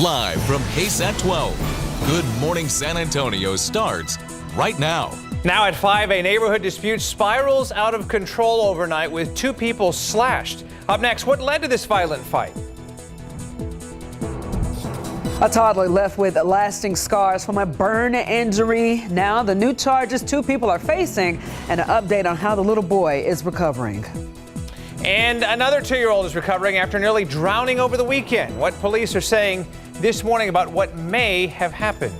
Live from KSAT 12, Good Morning San Antonio starts right now. Now at 5, a neighborhood dispute spirals out of control overnight with 2 people slashed. Up next, what led to this violent fight? A toddler left with lasting scars from a burn injury. Now the new charges 2 people are facing, and an update on how the little boy is recovering. And another 2-year-old is recovering after nearly drowning over the weekend. What police are saying this morning about what may have happened.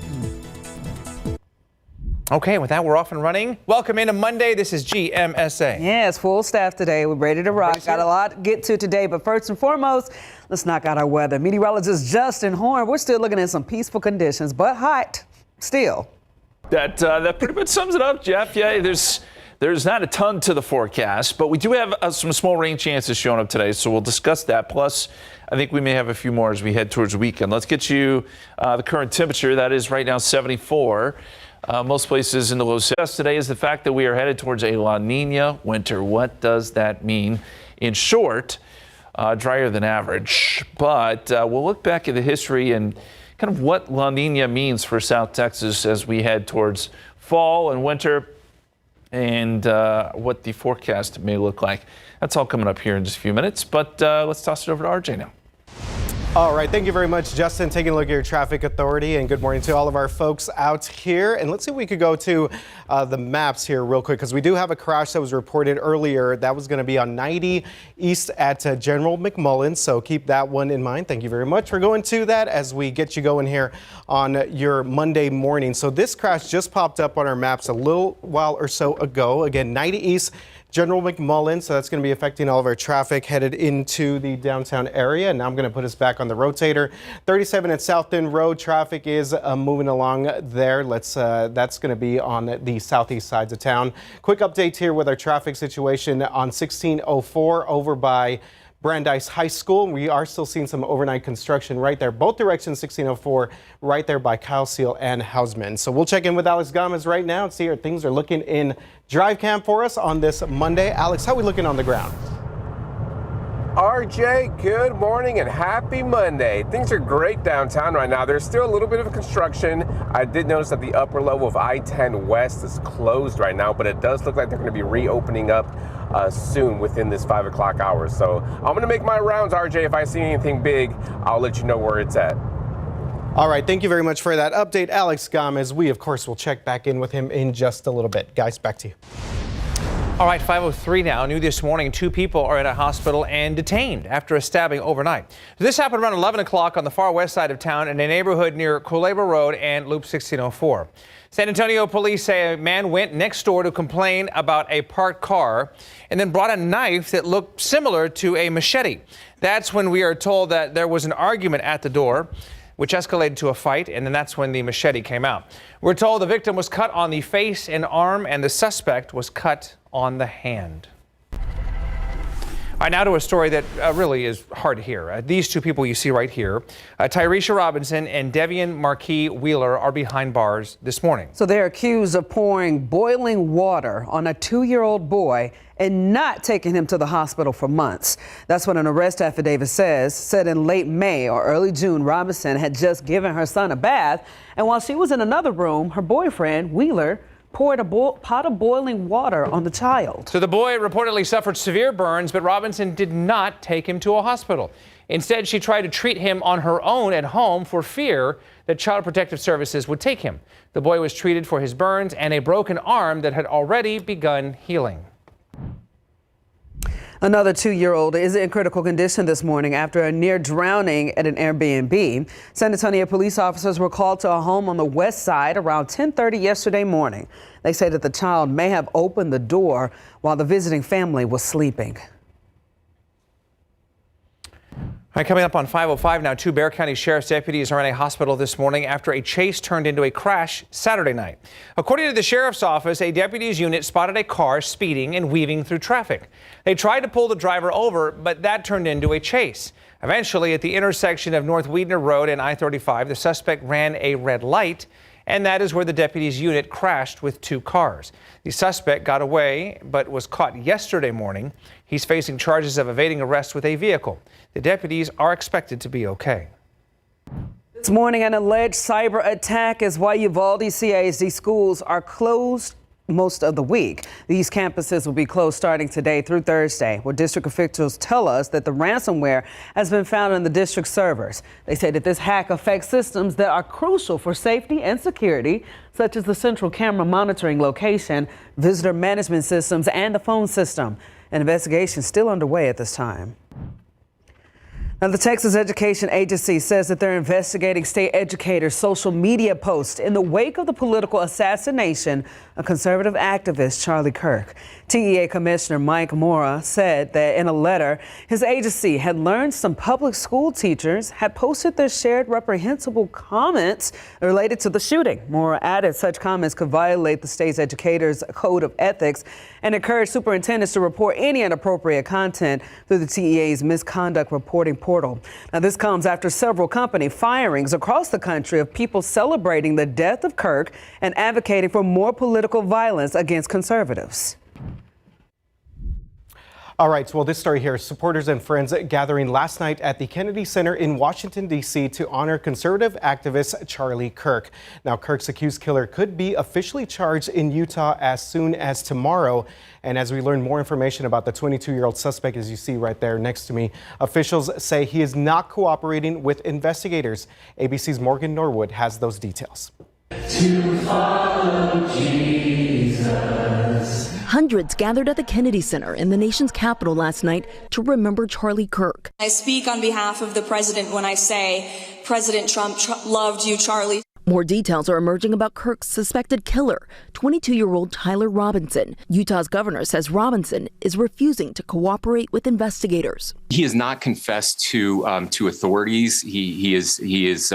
Okay, with that, we're off and running. Welcome into Monday. This is GMSA. Yes, full staff today. We're ready to rock. Got a lot to get to today, but first and foremost, let's knock out our weather. Meteorologist Justin Horn, we're still looking at some peaceful conditions, but hot still. That pretty much sums it up, Jeff. Yeah, there's not a ton to the forecast, but we do have some small rain chances showing up today, so we'll discuss that. Plus, I think we may have a few more as we head towards the weekend. Let's get you the current temperature. That is right now 74. Most places in the low 70s. Today is the fact that we are headed towards a La Nina winter. What does that mean? In short, drier than average. But we'll look back at the history and kind of what La Nina means for South Texas as we head towards fall and winter, and what the forecast may look like. That's all coming up here in just a few minutes, but let's toss it over to RJ now. All right, thank you very much, Justin. Taking a look at your traffic authority, and good morning to all of our folks out here. And let's see if we could go to the maps here real quick, because we do have a crash that was reported earlier. That was going to be on 90 east at General McMullen, so keep that one in mind. Thank you very much for going to that as we get you going here on your Monday morning. So this crash just popped up on our maps a little while or so ago. Again, 90 east General McMullen, so that's going to be affecting all of our traffic headed into the downtown area. Now I'm going to put us back on the rotator. 37 at South End Road, traffic is moving along there. That's going to be on the southeast sides of town. Quick update here with our traffic situation on 1604 over by Brandeis High School. We are still seeing some overnight construction right there, both directions 1604, right there by Kyle Seal and Hausman. So we'll check in with Alex Gomez right now and see how things are looking in Drive Cam for us on this Monday. Alex, how are we looking on the ground? RJ, good morning and happy Monday. Things are great downtown right now. There's still a little bit of construction. I did notice that the upper level of I-10 West is closed right now, but it does look like they're going to be reopening up soon within this 5 o'clock hour. So I'm going to make my rounds, RJ. If I see anything big, I'll let you know where it's at. All right, thank you very much for that update, Alex Gomez. We, of course, will check back in with him in just a little bit. Guys, back to you. All right, 5:03 now. New this morning, 2 people are in a hospital and detained after a stabbing overnight. This happened around 11 o'clock on the far west side of town in a neighborhood near Culebra Road and Loop 1604. San Antonio police say a man went next door to complain about a parked car and then brought a knife that looked similar to a machete. That's when we are told that there was an argument at the door, which escalated to a fight, and then that's when the machete came out. We're told the victim was cut on the face and arm, and the suspect was cut on the hand. All right, now to a story that really is hard to hear. These 2 people you see right here, Tyresha Robinson and Devian Marquis Wheeler, are behind bars this morning. So they're accused of pouring boiling water on a 2-year-old boy and not taking him to the hospital for months. That's what an arrest affidavit said in late May or early June, Robinson had just given her son a bath, and while she was in another room, her boyfriend, Wheeler, poured a pot of boiling water on the child. So the boy reportedly suffered severe burns, but Robinson did not take him to a hospital. Instead, she tried to treat him on her own at home for fear that Child Protective Services would take him. The boy was treated for his burns and a broken arm that had already begun healing. Another 2-year-old is in critical condition this morning after a near drowning at an Airbnb. San Antonio police officers were called to a home on the west side around 10:30 yesterday morning. They say that the child may have opened the door while the visiting family was sleeping. All right, coming up on 5:05 now, 2 Bexar County Sheriff's deputies are in a hospital this morning after a chase turned into a crash Saturday night. According to the sheriff's office, a deputy's unit spotted a car speeding and weaving through traffic. They tried to pull the driver over, but that turned into a chase. Eventually, at the intersection of North Weidner Road and I-35, the suspect ran a red light, and that is where the deputy's unit crashed with 2 cars. The suspect got away, but was caught yesterday morning. He's facing charges of evading arrest with a vehicle. The deputies are expected to be okay. This morning, an alleged cyber attack is why Uvalde CASD schools are closed most of the week. These campuses will be closed starting today through Thursday, where district officials tell us that the ransomware has been found in the district servers. They say that this hack affects systems that are crucial for safety and security, such as the central camera monitoring location, visitor management systems, and the phone system. An investigation is still underway at this time. Now, the Texas Education Agency says that they're investigating state educators' social media posts in the wake of the political assassination of conservative activist Charlie Kirk. TEA Commissioner Mike Mora said that in a letter, his agency had learned some public school teachers had posted their shared reprehensible comments related to the shooting. Mora added such comments could violate the state's educators' code of ethics and encouraged superintendents to report any inappropriate content through the TEA's misconduct reporting portal. Now, this comes after several company firings across the country of people celebrating the death of Kirk and advocating for more political violence against conservatives. All right, well, this story here, supporters and friends gathering last night at the Kennedy Center in Washington, D.C. to honor conservative activist Charlie Kirk. Now, Kirk's accused killer could be officially charged in Utah as soon as tomorrow. And as we learn more information about the 22-year-old suspect, as you see right there next to me, officials say he is not cooperating with investigators. ABC's Morgan Norwood has those details. To follow Jesus. Hundreds gathered at the Kennedy Center in the nation's capital last night to remember Charlie Kirk. I speak on behalf of the president when I say President Trump loved you, Charlie. More details are emerging about Kirk's suspected killer, 22-year-old Tyler Robinson. Utah's governor says Robinson is refusing to cooperate with investigators. He has not confessed to authorities. He is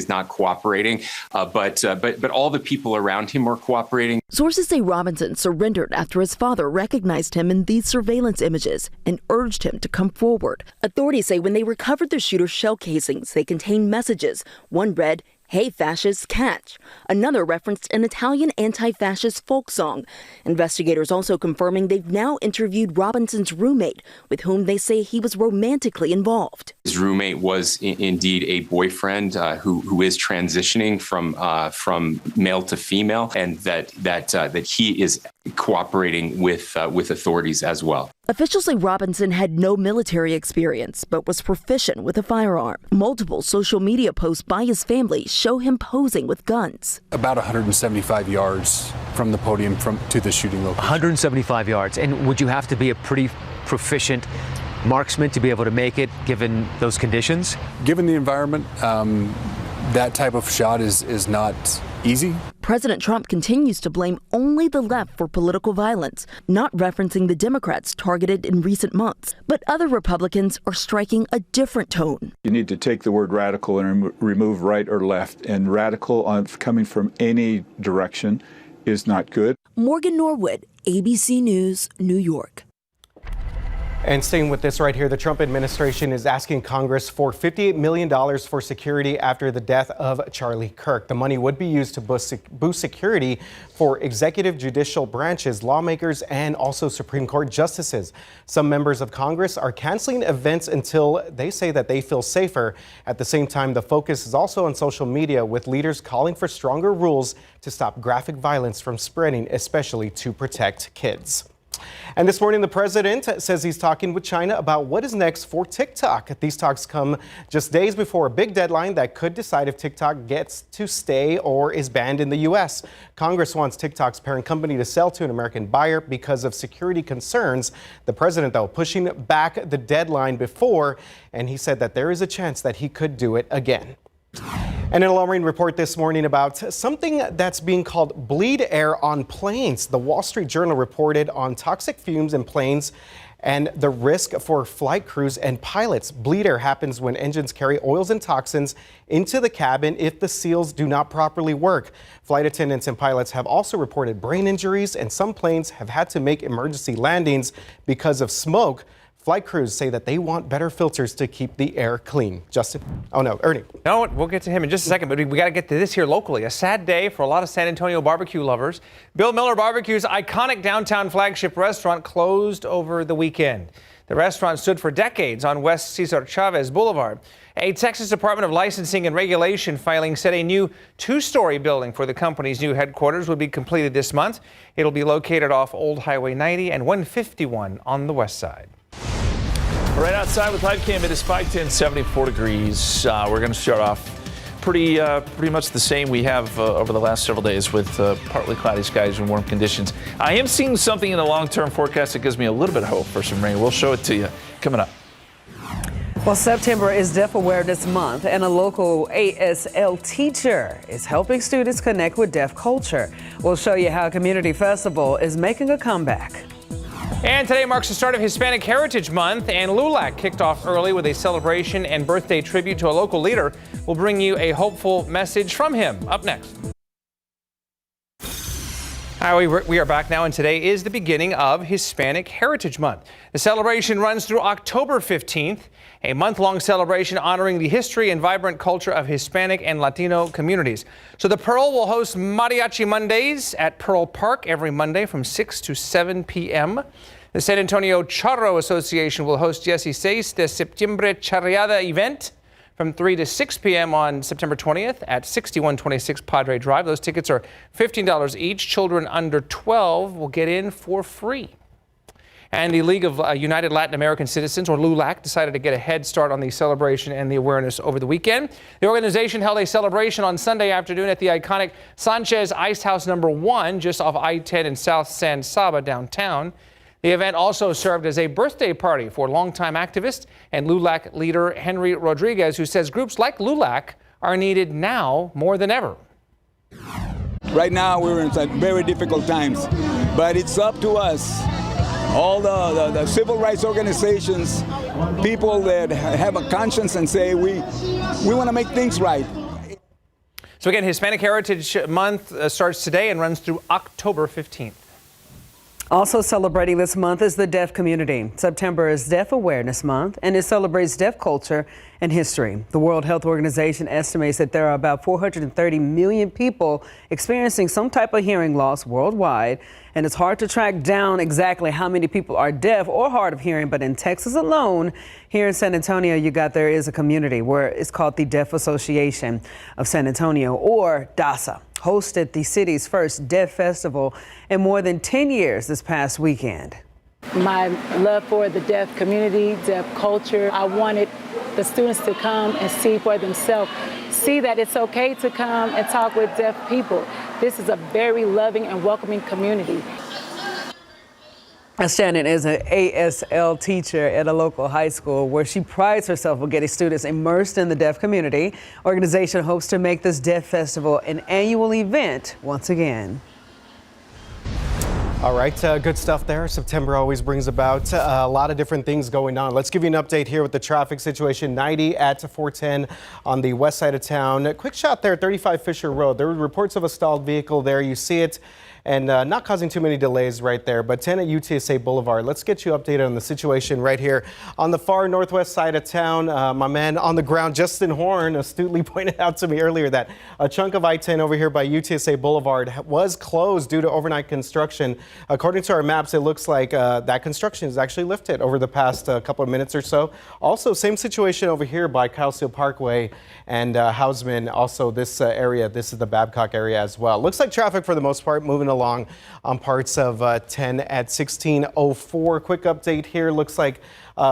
not cooperating. But all the people around him are cooperating. Sources say Robinson surrendered after his father recognized him in these surveillance images and urged him to come forward. Authorities say when they recovered the shooter's shell casings, they contained messages. One read, "Hey, fascists, catch." Another referenced an Italian anti-fascist folk song. Investigators also confirming they've now interviewed Robinson's roommate, with whom they say he was romantically involved. His roommate was indeed a boyfriend who is transitioning from male to female, and that he is cooperating with authorities as well. Officials say Robinson had no military experience, but was proficient with a firearm. Multiple social media posts by his family show him posing with guns. About 175 yards from the podium to the shooting location. 175 yards. And would you have to be a pretty proficient marksman to be able to make it, given those conditions? Given the environment, that type of shot is not easy. President Trump continues to blame only the left for political violence, not referencing the Democrats targeted in recent months. But other Republicans are striking a different tone. You need to take the word radical and remove right or left. And radical coming from any direction is not good. Morgan Norwood, ABC News, New York. And staying with this right here, the Trump administration is asking Congress for $58 million for security after the death of Charlie Kirk. The money would be used to boost security for executive, judicial branches, lawmakers, and also Supreme Court justices. Some members of Congress are canceling events until they say that they feel safer. At the same time, the focus is also on social media, with leaders calling for stronger rules to stop graphic violence from spreading, especially to protect kids. And this morning, the president says he's talking with China about what is next for TikTok. These talks come just days before a big deadline that could decide if TikTok gets to stay or is banned in the U.S. Congress wants TikTok's parent company to sell to an American buyer because of security concerns. The president, though, pushing back the deadline before, and he said that there is a chance that he could do it again. And an alarming report this morning about something that's being called bleed air on planes. The Wall Street Journal reported on toxic fumes in planes and the risk for flight crews and pilots. Bleed air happens when engines carry oils and toxins into the cabin if the seals do not properly work. Flight attendants and pilots have also reported brain injuries, and some planes have had to make emergency landings because of smoke. Flight crews say that they want better filters to keep the air clean. Justin? Oh, no, Ernie. No, we'll get to him in just a second, but we got to get to this here locally. A sad day for a lot of San Antonio barbecue lovers. Bill Miller Barbecue's iconic downtown flagship restaurant closed over the weekend. The restaurant stood for decades on West Cesar Chavez Boulevard. A Texas Department of Licensing and Regulation filing said a new two-story building for the company's new headquarters would be completed this month. It'll be located off Old Highway 90 and 151 on the west side. Right outside with live cam, it is 5:10, 74 degrees. We're going to start off pretty much the same we have over the last several days with partly cloudy skies and warm conditions. I am seeing something in the long-term forecast that gives me a little bit of hope for some rain. We'll show it to you coming up. Well, September is Deaf Awareness Month, and a local ASL teacher is helping students connect with deaf culture. We'll show you how a community festival is making a comeback. And today marks the start of Hispanic Heritage Month, and LULAC kicked off early with a celebration and birthday tribute to a local leader. We'll bring you a hopeful message from him up next. Hi, we are back now, and today is the beginning of Hispanic Heritage Month. The celebration runs through October 15th, a month-long celebration honoring the history and vibrant culture of Hispanic and Latino communities. So the Pearl will host Mariachi Mondays at Pearl Park every Monday from 6 to 7 p.m. The San Antonio Charro Association will host 16 de Septiembre Charreada event from 3 to 6 p.m. on September 20th at 6126 Padre Drive. Those tickets are $15 each. Children under 12 will get in for free. And the League of United Latin American Citizens, or LULAC, decided to get a head start on the celebration and the awareness over the weekend. The organization held a celebration on Sunday afternoon at the iconic Sanchez Ice House No. 1, just off I-10 in South San Saba downtown. The event also served as a birthday party for longtime activist and LULAC leader Henry Rodriguez, who says groups like LULAC are needed now more than ever. Right now we're in very difficult times, but it's up to us, all the civil rights organizations, people that have a conscience and say we want to make things right. So again, Hispanic Heritage Month starts today and runs through October 15th. Also celebrating this month is the deaf community. September is Deaf Awareness Month, and it celebrates deaf culture and history. The World Health Organization estimates that there are about 430 million people experiencing some type of hearing loss worldwide, and it's hard to track down exactly how many people are deaf or hard of hearing. But in Texas alone, here in San Antonio, there is a community where it's called the Deaf Association of San Antonio, or DASA. Hosted the city's first Deaf Festival in more than 10 years this past weekend. My love for the deaf community, deaf culture, I wanted the students to come and see for themselves, see that it's okay to come and talk with deaf people. This is a very loving and welcoming community. Shannon is an ASL teacher at a local high school where she prides herself on getting students immersed in the deaf community. Organization hopes to make this Deaf Festival an annual event once again. All right, good stuff there. September always brings about a lot of different things going on. Let's give you an update here with the traffic situation. 90 at 410 on the west side of town. A quick shot there, 35 Fisher Road. There were reports of a stalled vehicle there. You see it. And not causing too many delays right there. But 10 at UTSA Boulevard. Let's get you updated on the situation right here on the far northwest side of town. My man on the ground, Justin Horn, astutely pointed out to me earlier that a chunk of I-10 over here by UTSA Boulevard was closed due to overnight construction. According to our maps, it looks like that construction is actually lifted over the past couple of minutes or so. Also, same situation over here by Kyle Steele Parkway and Hausman. Also, this area, this is the Babcock area as well. Looks like traffic for the most part moving along on parts of 10 at 1604. Quick update here. Looks like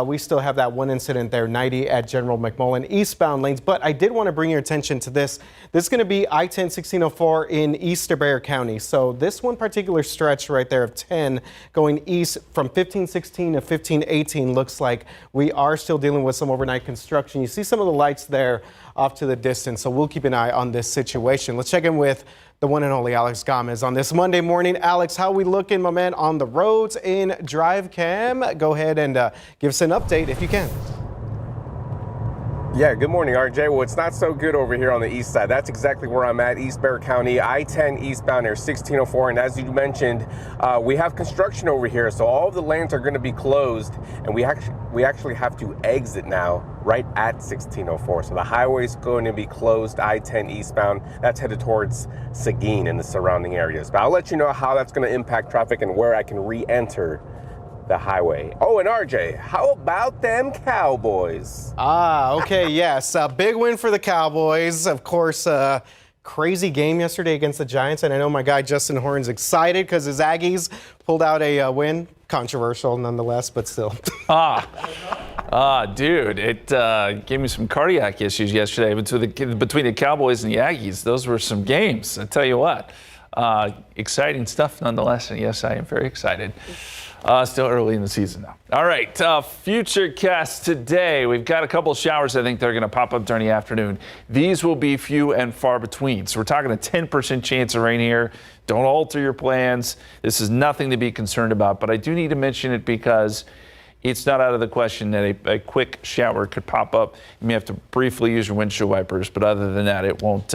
we still have that one incident there, 90 at General McMullen eastbound lanes. But I did want to bring your attention to this. This is going to be I-10 1604 in East Bexar County. So this one particular stretch right there of 10 going east from 1516 to 1518 looks like we are still dealing with some overnight construction. You see some of the lights there off to the distance. So we'll keep an eye on this situation. Let's check in with the one and only Alex Gomez on this Monday morning. Alex, how we looking, my man, on the roads in Drive Cam? Go ahead and give us an update if you can. Yeah, good morning, RJ. Well, it's not so good over here on the east side. That's exactly where I'm at, East Bexar County, I-10 eastbound near 1604. And as you mentioned, we have construction over here, so all of the lanes are going to be closed, and we actually have to exit now right at 1604. So the highway's going to be closed, I-10 eastbound. That's headed towards Seguin and the surrounding areas. But I'll let you know how that's going to impact traffic and where I can re-enter the highway. Oh, and RJ, how about them Cowboys? Okay, yes. Big win for the Cowboys. Of course, crazy game yesterday against the Giants, and I know my guy Justin Horn's excited because his Aggies pulled out a win. Controversial nonetheless, but still. Dude, it gave me some cardiac issues yesterday between the Cowboys and the Aggies. Those were some games, I tell you what. Exciting stuff nonetheless, and yes, I am very excited. Still early in the season now. All right, Futurecast today. We've got a couple of showers I think that are going to pop up during the afternoon. These will be few and far between. So we're talking a 10% chance of rain here. Don't alter your plans. This is nothing to be concerned about, but I do need to mention it because it's not out of the question that a quick shower could pop up. You may have to briefly use your windshield wipers, but other than that, it won't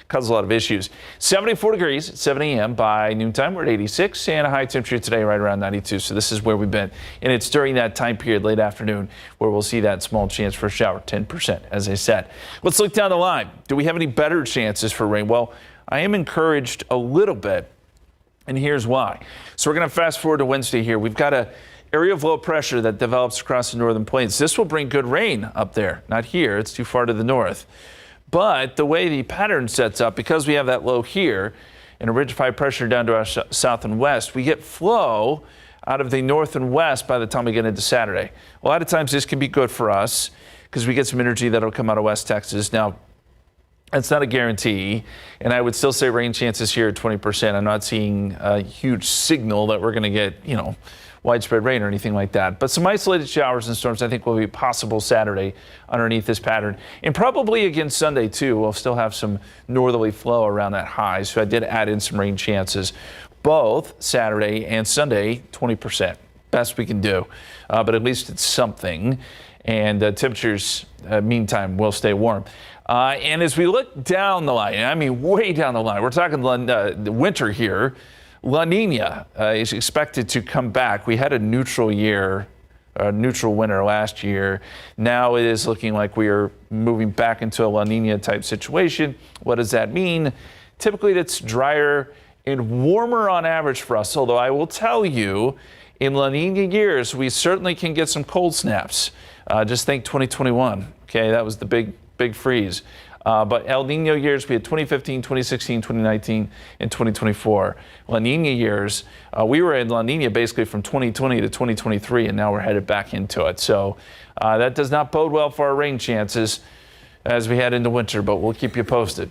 cause a lot of issues. 74 degrees at 7 a.m. By noontime, we're at 86, and a high temperature today right around 92. So this is where we've been. And it's during that time period, late afternoon, where we'll see that small chance for a shower, 10%, as I said. Let's look down the line. Do we have any better chances for rain? Well, I am encouraged a little bit, and here's why. So we're going to fast forward to Wednesday here. We've got a area of low pressure that develops across the northern plains. This will bring good rain up there. Not here. It's too far to the north. But the way the pattern sets up, because we have that low here and a ridge of high pressure down to our south and west, we get flow out of the north and west by the time we get into Saturday. A lot of times this can be good for us because we get some energy that'll come out of West Texas. Now, that's not a guarantee, and I would still say rain chances here at 20%. I'm not seeing a huge signal that we're going to get, widespread rain or anything like that. But some isolated showers and storms I think will be possible Saturday underneath this pattern. And probably again Sunday too. We'll still have some northerly flow around that high. So I did add in some rain chances both Saturday and Sunday, 20%. Best we can do. But at least it's something. And temperatures, meantime, will stay warm. And as we look down the line, I mean way down the line, we're talking the winter here. La Nina is expected to come back. We had a neutral year, a neutral winter last year. Now it is looking like we are moving back into a La Nina type situation. What does that mean? Typically it's drier and warmer on average for us, although I will tell you, in La Nina years, we certainly can get some cold snaps. Just think 2021, okay, that was the big freeze. But El Nino years, we had 2015, 2016, 2019, and 2024. La Nina years, we were in La Nina basically from 2020 to 2023, and now we're headed back into it. So that does not bode well for our rain chances as we head into winter, but we'll keep you posted.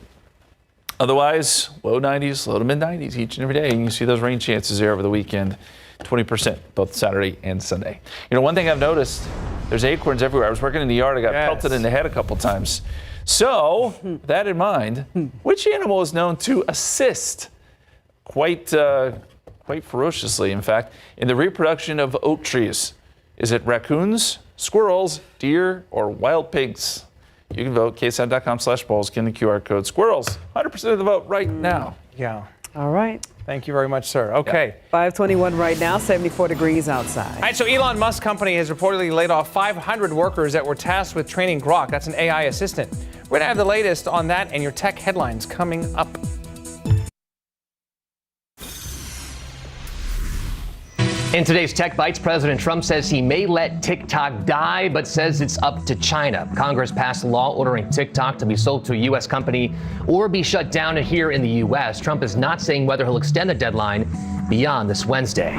Otherwise, low 90s, low to mid 90s each and every day, and you see those rain chances there over the weekend, 20%, both Saturday and Sunday. One thing I've noticed, there's acorns everywhere. I was working in the yard, I got pelted in the head a couple times. So, with that in mind, which animal is known to assist quite ferociously, in fact, in the reproduction of oak trees? Is it raccoons, squirrels, deer, or wild pigs? You can vote, ksat.com/polls, get the QR code. Squirrels, 100% of the vote right now. Yeah. All right. Thank you very much, sir. Okay. 521 right now, 74 degrees outside. All right, so Elon Musk company has reportedly laid off 500 workers that were tasked with training Grok. That's an AI assistant. We're going to have the latest on that and your tech headlines coming up. In today's Tech Bites, President Trump says he may let TikTok die, but says it's up to China. Congress passed a law ordering TikTok to be sold to a U.S. company or be shut down here in the U.S. Trump is not saying whether he'll extend the deadline beyond this Wednesday.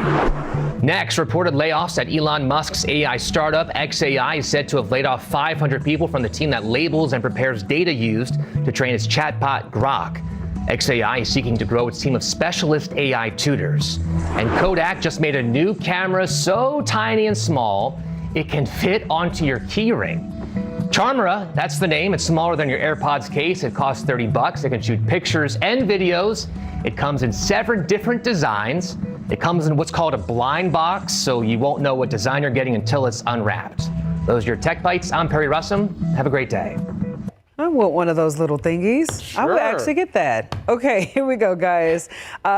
Next, reported layoffs at Elon Musk's AI startup. XAI is said to have laid off 500 people from the team that labels and prepares data used to train its chatbot Grok. XAI is seeking to grow its team of specialist AI tutors. And Kodak just made a new camera so tiny and small, it can fit onto your keyring. Charmera, that's the name. It's smaller than your AirPods case. It costs $30. It can shoot pictures and videos. It comes in 7 different designs. It comes in what's called a blind box, so you won't know what design you're getting until it's unwrapped. Those are your Tech Bites. I'm Perry Russum. Have a great day. I want one of those little thingies. Sure. I would actually get that. Okay, here we go, guys.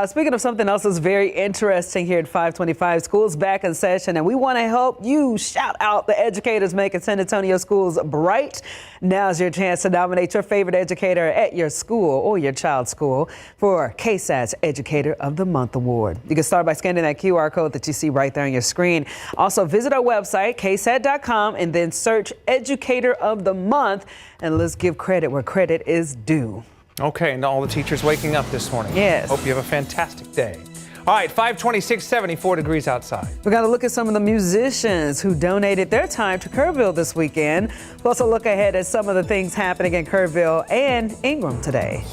Speaking of something else that's very interesting here at 525, school's back in session, and we want to help you shout out the educators making San Antonio schools bright. Now's your chance to nominate your favorite educator at your school or your child's school for KSAT's Educator of the Month Award. You can start by scanning that QR code that you see right there on your screen. Also, visit our website, ksat.com, and then search Educator of the Month, and let's give credit where credit is due. Okay, and all the teachers waking up this morning. Yes. Hope you have a fantastic day. All right, 526, 74 degrees outside. We got to look at some of the musicians who donated their time to Kerrville this weekend. We'll also look ahead at some of the things happening in Kerrville and Ingram today.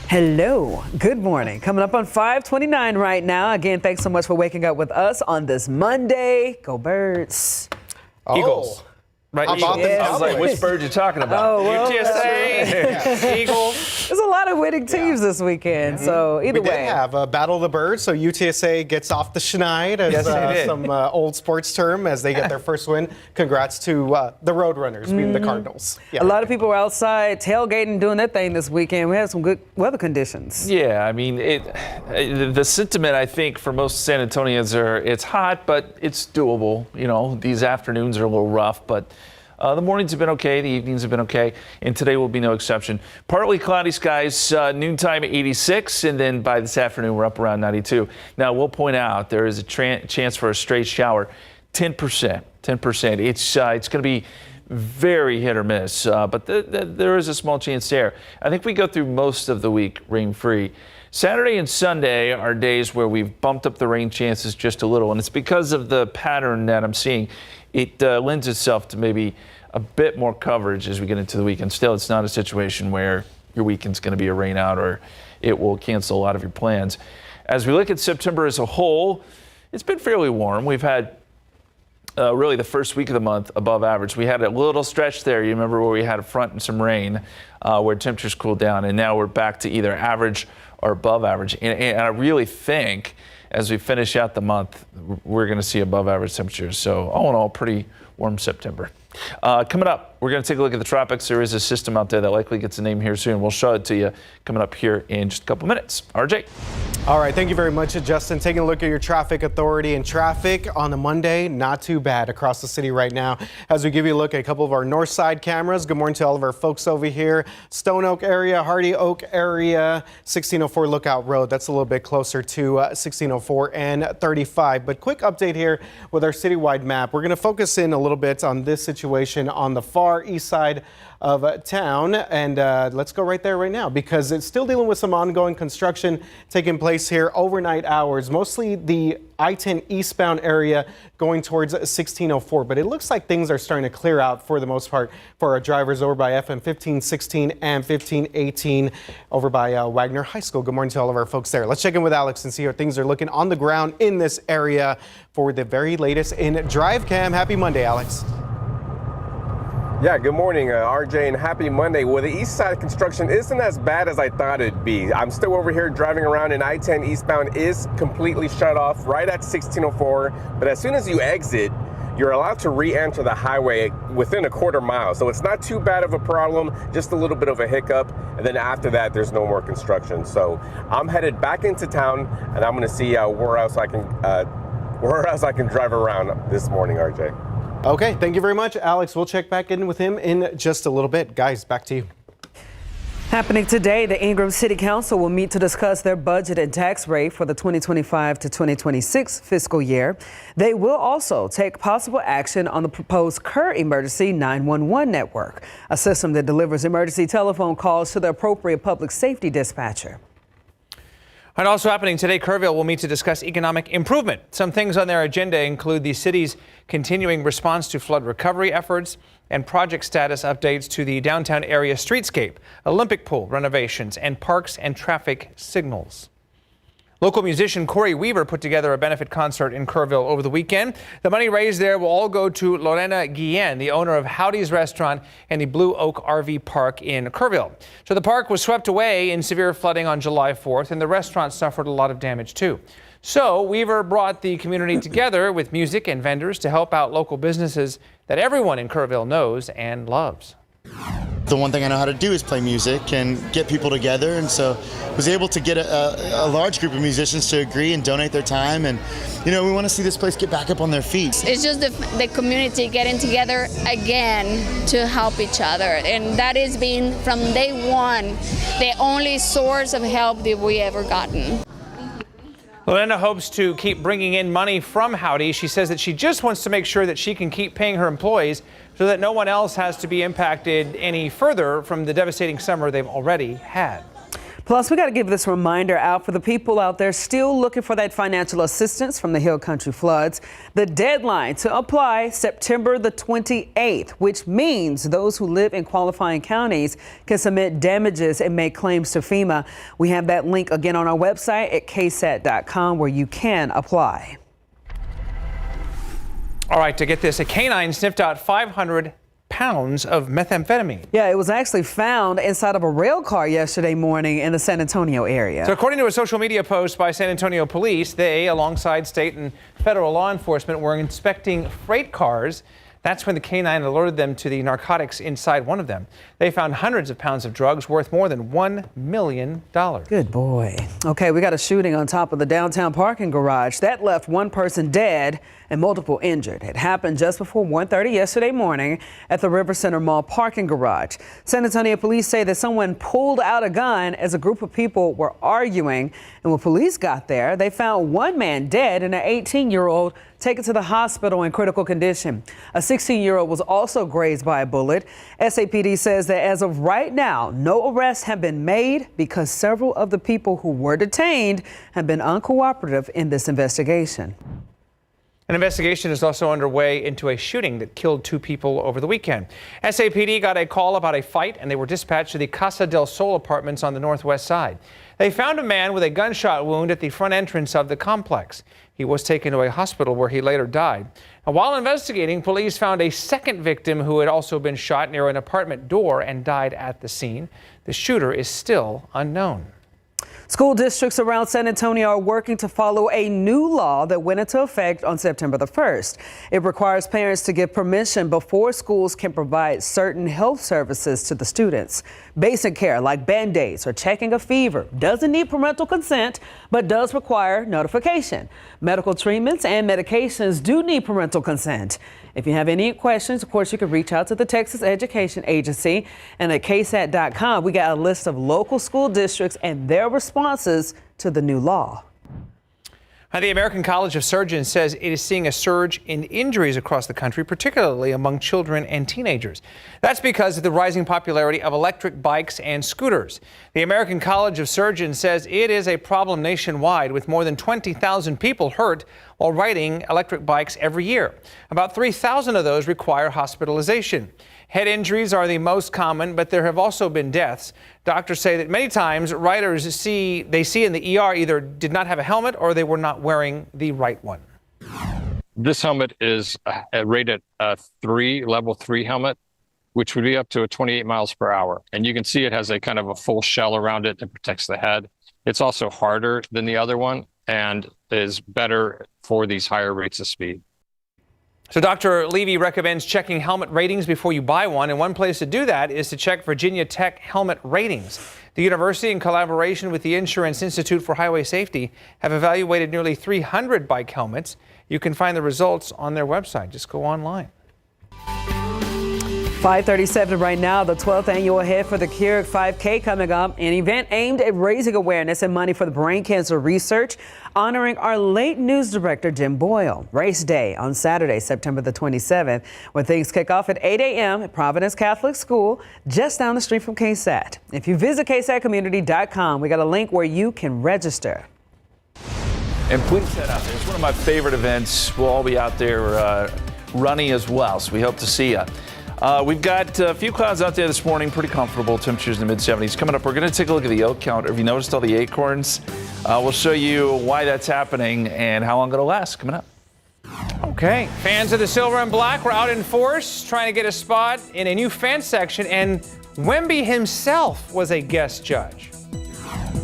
Hello, good morning. Coming up on 529 right now. Again, thanks so much for waking up with us on this Monday. Go Birds. Eagles. Right, I was like, which bird you talking about? Oh, well, UTSA, Eagles. There's a lot of winning teams this weekend, so either we way. did have a Battle of the Birds, so UTSA gets off the schneid, as some old sports term, as they get their first win. Congrats to the Roadrunners, beating the Cardinals. Yeah. A lot of people were outside tailgating, doing their thing this weekend. We had some good weather conditions. Yeah, I mean, the sentiment, I think, for most San Antonians it's hot, but it's doable. You know, these afternoons are a little rough, but the mornings have been okay, the evenings have been okay, and today will be no exception. Partly cloudy skies, noontime 86, and then by this afternoon we're up around 92. Now, we'll point out there is a chance for a stray shower, 10%. It's going to be very hit or miss, but there is a small chance there. I think we go through most of the week rain-free. Saturday and Sunday are days where we've bumped up the rain chances just a little, and it's because of the pattern that I'm seeing. It lends itself to maybe a bit more coverage as we get into the weekend. Still, it's not a situation where your weekend's going to be a rain out or it will cancel a lot of your plans. As we look at September as a whole, it's been fairly warm. We've had really the first week of the month above average. We had a little stretch there, you remember, where we had a front and some rain, where temperatures cooled down, and now we're back to either average or above average. And I really think as we finish out the month, we're going to see above average temperatures. So all in all, pretty warm September. Coming up, we're going to take a look at the tropics. There is a system out there that likely gets a name here soon. We'll show it to you coming up here in just a couple minutes. RJ. All right, thank you very much, Justin. Taking a look at your traffic authority, and traffic on a Monday, not too bad across the city right now. As we give you a look at a couple of our north side cameras. Good morning to all of our folks over here. Stone Oak area, Hardy Oak area, 1604 Lookout Road. That's a little bit closer to 1604 and 35. But quick update here with our citywide map. We're going to focus in a little bit on this situation on the far east side of town, and let's go right there right now, because it's still dealing with some ongoing construction taking place here overnight hours, mostly the I-10 eastbound area going towards 1604, but it looks like things are starting to clear out for the most part for our drivers over by FM 1516 and 1518 over by Wagner High School. Good morning to all of our folks there. Let's check in with Alex and see how things are looking on the ground in this area for the very latest in Drive Cam. Happy Monday, Alex. Yeah, good morning, RJ, and happy Monday. Well, the east side construction isn't as bad as I thought it'd be. I'm still over here driving around, and I-10 eastbound is completely shut off right at 1604. But as soon as you exit, you're allowed to re-enter the highway within a quarter mile. So it's not too bad of a problem, just a little bit of a hiccup. And then after that, there's no more construction. So I'm headed back into town, and I'm going to see where else I can drive around this morning, RJ. Okay, thank you very much, Alex. We'll check back in with him in just a little bit. Guys, back to you. Happening today, the Ingram City Council will meet to discuss their budget and tax rate for the 2025 to 2026 fiscal year. They will also take possible action on the proposed Kerr Emergency 911 network, a system that delivers emergency telephone calls to the appropriate public safety dispatcher. And also happening today, Kerrville will meet to discuss economic improvement. Some things on their agenda include the city's continuing response to flood recovery efforts and project status updates to the downtown area streetscape, Olympic pool renovations, and parks and traffic signals. Local musician Corey Weaver put together a benefit concert in Kerrville over the weekend. The money raised there will all go to Lorena Guillen, the owner of Howdy's Restaurant and the Blue Oak RV Park in Kerrville. So the park was swept away in severe flooding on July 4th, and the restaurant suffered a lot of damage too. So Weaver brought the community together with music and vendors to help out local businesses that everyone in Kerrville knows and loves. The one thing I know how to do is play music and get people together, and so was able to get a large group of musicians to agree and donate their time, and we want to see this place get back up on their feet. It's just the community getting together again to help each other, and that has been from day one the only source of help that we ever gotten. Linda hopes to keep bringing in money from Howdy. She says that she just wants to make sure that she can keep paying her employees so that no one else has to be impacted any further from the devastating summer they've already had. Plus, we got to give this reminder out for the people out there still looking for that financial assistance from the Hill Country floods. The deadline to apply September the 28th, which means those who live in qualifying counties can submit damages and make claims to FEMA. We have that link again on our website at KSAT.com where you can apply. All right, to get this, a canine sniffed out 500 pounds of methamphetamine. Yeah, it was actually found inside of a rail car yesterday morning in the San Antonio area. So according to a social media post by San Antonio police, they, alongside state and federal law enforcement, were inspecting freight cars. That's when the canine alerted them to the narcotics inside one of them. They found hundreds of pounds of drugs worth more than $1 million. Good boy. Okay, we got a shooting on top of the downtown parking garage. That left one person dead and multiple injured. It happened just before 1:30 yesterday morning at the River Center Mall parking garage. San Antonio police say that someone pulled out a gun as a group of people were arguing. And when police got there, they found one man dead and an 18-year-old taken to the hospital in critical condition. A 16-year-old was also grazed by a bullet. SAPD says that as of right now, no arrests have been made because several of the people who were detained have been uncooperative in this investigation. An investigation is also underway into a shooting that killed 2 people over the weekend. SAPD got a call about a fight, and they were dispatched to the Casa del Sol apartments on the northwest side. They found a man with a gunshot wound at the front entrance of the complex. He was taken to a hospital where he later died. Now, while investigating, police found a second victim who had also been shot near an apartment door and died at the scene. The shooter is still unknown. School districts around San Antonio are working to follow a new law that went into effect on September the 1st. It requires parents to give permission before schools can provide certain health services to the students. Basic care like Band-Aids or checking a fever doesn't need parental consent, but does require notification. Medical treatments and medications do need parental consent. If you have any questions, of course, you can reach out to the Texas Education Agency. And at KSAT.com, we got a list of local school districts and their responses to the new law. The American College of Surgeons says it is seeing a surge in injuries across the country, particularly among children and teenagers. That's because of the rising popularity of electric bikes and scooters. The American College of Surgeons says it is a problem nationwide, with more than 20,000 people hurt while riding electric bikes every year. About 3,000 of those require hospitalization. Head injuries are the most common, but there have also been deaths. Doctors say that many times riders see in the ER either did not have a helmet or they were not wearing the right one. This helmet is rated a level 3 helmet, which would be up to 28 miles per hour. And you can see it has a kind of a full shell around it that protects the head. It's also harder than the other one and is better for these higher rates of speed. So Dr. Levy recommends checking helmet ratings before you buy one, and one place to do that is to check Virginia Tech helmet ratings. The university, in collaboration with the Insurance Institute for Highway Safety, have evaluated nearly 300 bike helmets. You can find the results on their website. Just go online. 5:37 right now, the 12th annual Head for the Cure 5K coming up, an event aimed at raising awareness and money for the brain cancer research, honoring our late news director, Jim Boyle. Race day on Saturday, September the 27th, when things kick off at 8 a.m. at Providence Catholic School, just down the street from KSAT. If you visit KSATcommunity.com, we got a link where you can register. And please head out there. It's one of my favorite events. We'll all be out there running as well, so we hope to see you. We've got a few clouds out there this morning, pretty comfortable. Temperatures in the mid-70s. Coming up, we're going to take a look at the oak count. Have you noticed all the acorns? We'll show you why that's happening and how long it'll last. Coming up. Okay, fans of the silver and black were out in force trying to get a spot in a new fan section, and Wemby himself was a guest judge.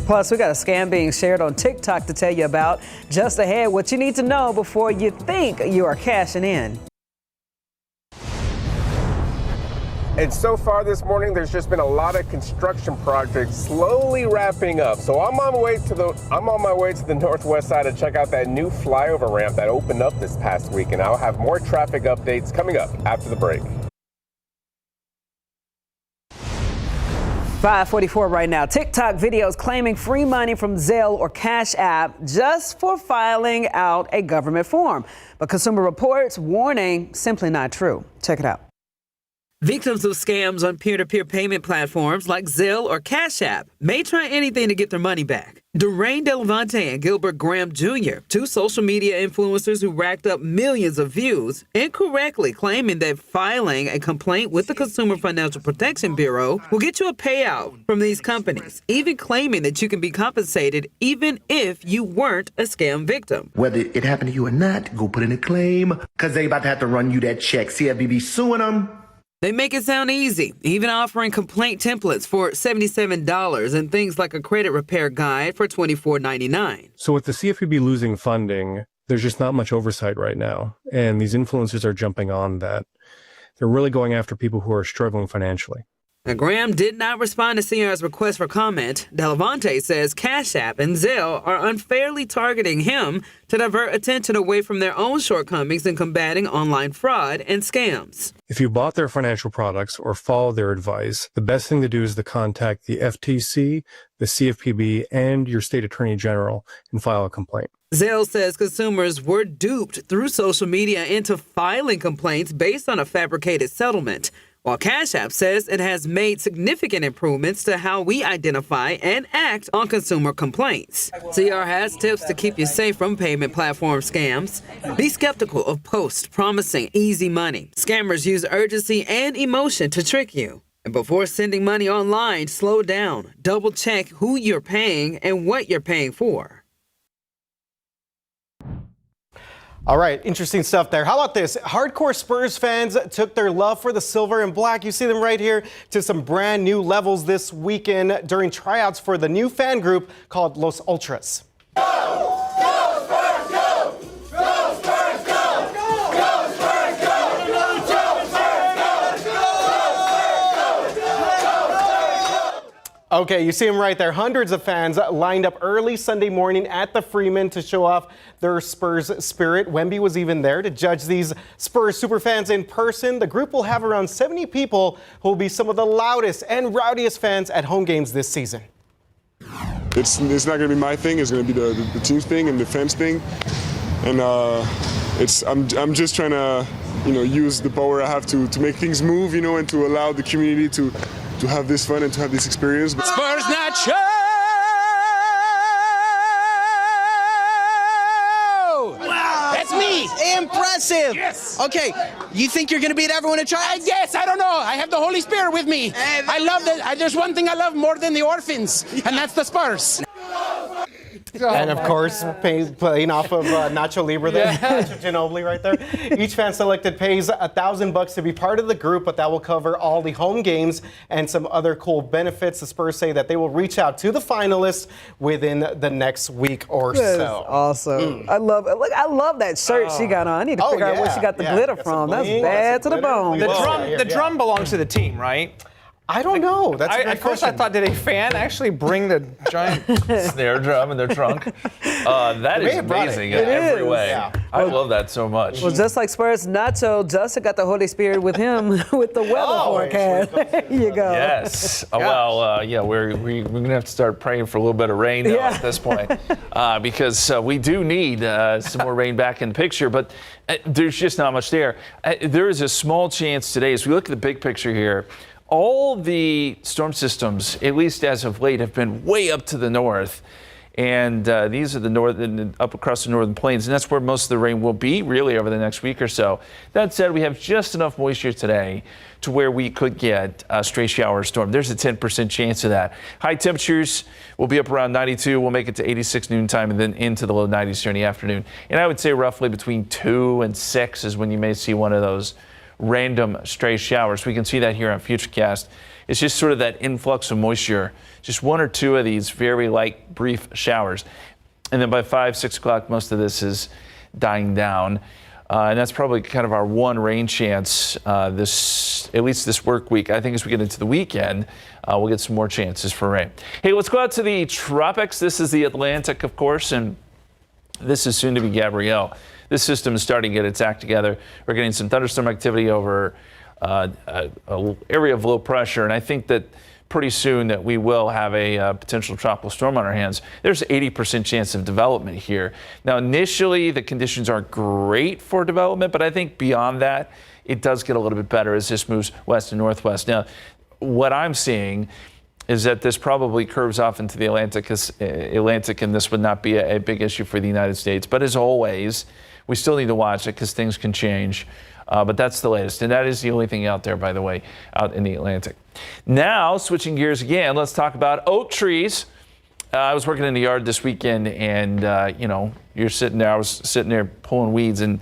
Plus, we got a scam being shared on TikTok to tell you about. Just ahead, what you need to know before you think you are cashing in. And so far this morning, there's just been a lot of construction projects slowly wrapping up. So I'm on my way to the northwest side to check out that new flyover ramp that opened up this past week. And I'll have more traffic updates coming up after the break. 5:44 right now. TikTok videos claiming free money from Zelle or Cash App just for filing out a government form. But Consumer Reports warning simply not true. Check it out. Victims of scams on peer-to-peer payment platforms like Zelle or Cash App may try anything to get their money back. Durain Delevante and Gilbert Graham Jr., two social media influencers who racked up millions of views, incorrectly claiming that filing a complaint with the Consumer Financial Protection Bureau will get you a payout from these companies, even claiming that you can be compensated even if you weren't a scam victim. Whether it happened to you or not, go put in a claim, because they about to have to run you that check. CFPB suing them. They make it sound easy, even offering complaint templates for $77 and things like a credit repair guide for $24.99. So with the CFPB losing funding, there's just not much oversight right now. And these influencers are jumping on that. They're really going after people who are struggling financially. Now, Graham did not respond to CR's request for comment. Delevante says Cash App and Zelle are unfairly targeting him to divert attention away from their own shortcomings in combating online fraud and scams. If you bought their financial products or follow their advice, the best thing to do is to contact the FTC, the CFPB, and your state attorney general and file a complaint. Zelle says consumers were duped through social media into filing complaints based on a fabricated settlement, while Cash App says it has made significant improvements to how we identify and act on consumer complaints. CR has tips to keep you safe from payment platform scams. Be skeptical of posts promising easy money. Scammers use urgency and emotion to trick you. And before sending money online, slow down. Double check who you're paying and what you're paying for. All right, interesting stuff there. How about this? Hardcore Spurs fans took their love for the silver and black, you see them right here, to some brand new levels this weekend during tryouts for the new fan group called Los Ultras. Okay, you see them right there. Hundreds of fans lined up early Sunday morning at the Freeman to show off their Spurs spirit. Wemby was even there to judge these Spurs superfans in person. The group will have around 70 people who will be some of the loudest and rowdiest fans at home games this season. It's not going to be my thing. It's going to be the team's thing and the fans' thing. And I'm just trying to, use the power I have to make things move, and to allow the community to have this fun and to have this experience. Spurs Nacho! Wow! That's me! Impressive! Yes! Okay, you think you're gonna beat everyone at tryouts? Yes, I don't know. I have the Holy Spirit with me. I love that. There's one thing I love more than the orphans, and that's the Spurs. And of course, playing off of Nacho Libre there, Nacho Ginobili right there. Each fan selected pays $1,000 to be part of the group, but that will cover all the home games and some other cool benefits. The Spurs say that they will reach out to the finalists within the next week or so. Awesome. I love that shirt she got on. I need to figure out where she got the glitter from. That's bad to the bone. The drum belongs to the team, right? I don't know. That's at first I thought, did a fan actually bring the giant snare drum in their trunk? That is amazing in every way. Yeah. I love that so much. Well, just like Spurs Nacho, Justin got the Holy Spirit with him with the weather forecast. There you go. Yes. We're going to have to start praying for a little bit of rain now at this point because we do need some more rain back in the picture, but there's just not much there. There is a small chance today, as we look at the big picture here, all the storm systems, at least as of late, have been way up to the north. And these are up across the northern plains, and that's where most of the rain will be really over the next week or so. That said, we have just enough moisture today to where we could get a stray shower storm. There's a 10% chance of that. High temperatures will be up around 92. We'll make it to 86 noontime and then into the low 90s during the afternoon. And I would say roughly between 2 and 6 is when you may see one of those random stray showers. We can see that here on Futurecast. It's just sort of that influx of moisture, just one or two of these very light, brief showers. And then by 5, 6 o'clock, most of this is dying down. And that's probably kind of our one rain chance at least this work week. I think as we get into the weekend, we'll get some more chances for rain. Hey, let's go out to the tropics. This is the Atlantic, of course, and this is soon to be Gabrielle. This system is starting to get its act together. We're getting some thunderstorm activity over an area of low pressure, and I think that pretty soon that we will have a potential tropical storm on our hands. There's 80% chance of development here. Now, initially, the conditions aren't great for development, but I think beyond that, it does get a little bit better as this moves west and northwest. Now, what I'm seeing is that this probably curves off into the Atlantic, and this would not be a big issue for the United States. But as always, we still need to watch it because things can change. But that's the latest, and that is the only thing out there, by the way, out in the Atlantic. Now, switching gears again, let's talk about oak trees. I was working in the yard this weekend, and you're sitting there. I was sitting there pulling weeds and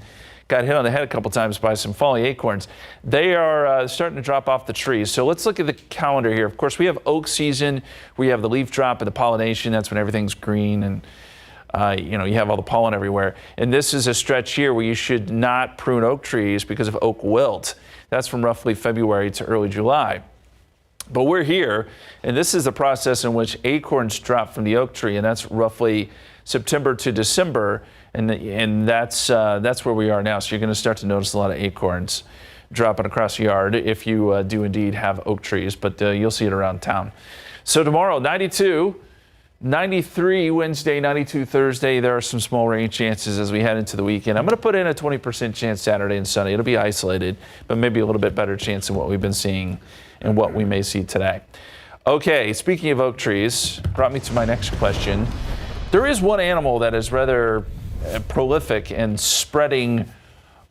got hit on the head a couple times by some falling acorns. They are starting to drop off the trees. So let's look at the calendar here. Of course, we have oak season. We have the leaf drop and the pollination. That's when everything's green and you have all the pollen everywhere. And this is a stretch here where you should not prune oak trees because of oak wilt. That's from roughly February to early July. But we're here, and this is the process in which acorns drop from the oak tree, and that's roughly September to December, and that's where we are now. So you're going to start to notice a lot of acorns dropping across the yard if you do indeed have oak trees, but you'll see it around town. So tomorrow, 92. 93 Wednesday, 92 Thursday. There are some small rain chances as we head into the weekend. I'm going to put in a 20% chance Saturday and Sunday. It'll be isolated, but maybe a little bit better chance than what we've been seeing and what we may see today. Okay, speaking of oak trees, brought me to my next question. There is one animal that is rather prolific in spreading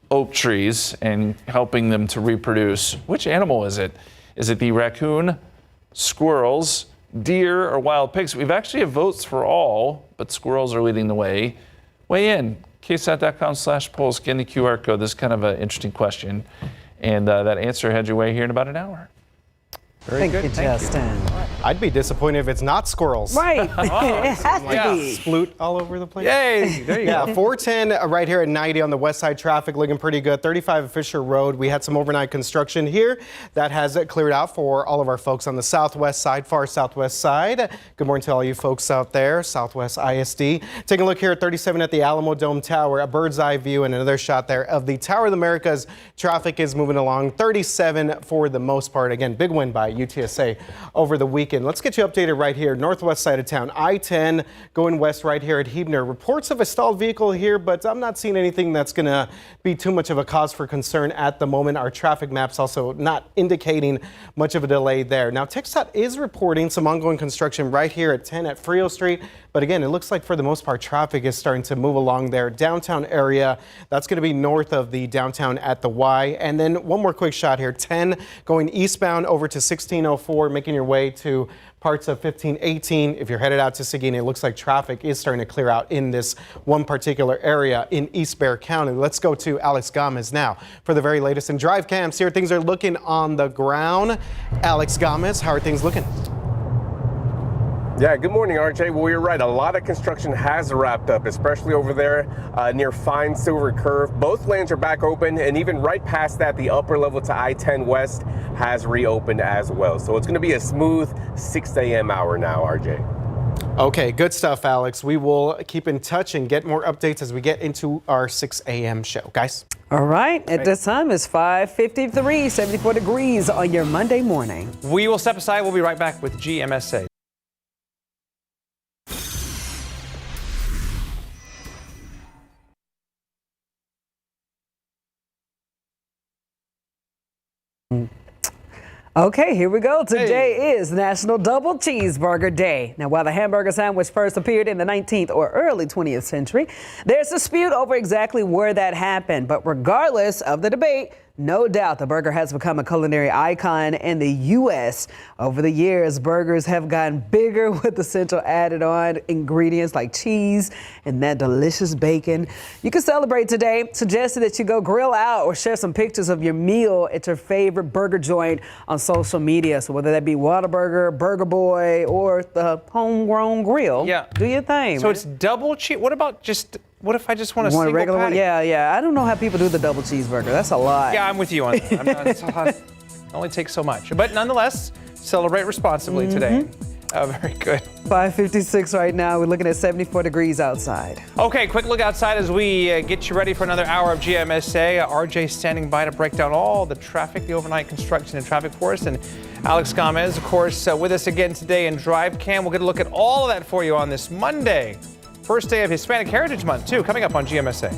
oak trees and helping them to reproduce. Which animal is it? Is it the raccoon, squirrels, deer, or wild pigs? We've actually have votes for all, but squirrels are leading the way. Weigh in. KSAT.com/polls. Scan the QR code. This is kind of an interesting question. And that answer heads your way here in about an hour. Very good. Thank you, Justin. I'd be disappointed if it's not squirrels. Right. It has to be. Sploot all over the place. Yay! There you go. 410 right here at 90 on the west side. Traffic looking pretty good. 35 Fisher Road. We had some overnight construction here that has cleared out for all of our folks on the southwest side, far southwest side. Good morning to all you folks out there, Southwest ISD. Taking a look here at 37 at the Alamo Dome Tower, a bird's eye view and another shot there of the Tower of the Americas. Traffic is moving along. 37 for the most part. Again, big win by UTSA over the weekend. Let's get you updated right here, northwest side of town. I-10 going west right here at Huebner. Reports of a stalled vehicle here, but I'm not seeing anything that's going to be too much of a cause for concern at the moment. Our traffic maps also not indicating much of a delay there. Now, KSAT is reporting some ongoing construction right here at 10 at Frio Street. But again, it looks like for the most part, traffic is starting to move along there. Downtown area, that's going to be north of the downtown at the Y. And then one more quick shot here, 10 going eastbound over to 1604, making your way to parts of 1518. If you're headed out to Seguin, it looks like traffic is starting to clear out in this one particular area in East Bexar County. Let's go to Alex Gomez now for the very latest in drive cams. Here things are looking on the ground. Alex Gomez, how are things looking? Yeah, good morning, RJ. Well, you're right. A lot of construction has wrapped up, especially over there near Fine Silver Curve. Both lanes are back open, and even right past that, the upper level to I-10 West has reopened as well. So it's going to be a smooth 6 a.m. hour now, RJ. Okay, good stuff, Alex. We will keep in touch and get more updates as we get into our 6 a.m. show. Guys? All right. At this time, it's 5:53, 74 degrees on your Monday morning. We will step aside. We'll be right back with GMSA. Okay, here we go. Today is National Double Cheeseburger Day. Now, while the hamburger sandwich first appeared in the 19th or early 20th century, there's dispute over exactly where that happened. But regardless of the debate, No doubt the burger has become a culinary icon in the U.S. Over the years, burgers have gotten bigger with essential added on ingredients like cheese and that delicious bacon. You can celebrate today. Suggested that you go grill out or share some pictures of your meal at your favorite burger joint on social media. So whether that be Whataburger, Burger Boy, or the homegrown grill, do your thing. So it's double cheese. What if I just want a single regular patty? one? Yeah. I don't know how people do the double cheeseburger. That's a lot. Yeah, I'm with you on that. It only takes so much. But nonetheless, celebrate responsibly today. Very good. 5:56 right now. We're looking at 74 degrees outside. Okay, quick look outside as we get you ready for another hour of GMSA. RJ standing by to break down all the traffic, the overnight construction and traffic for us. And Alex Gomez, of course, with us again today in Drive Cam. We'll get a look at all of that for you on this Monday. First day of Hispanic Heritage Month, too, coming up on GMSA.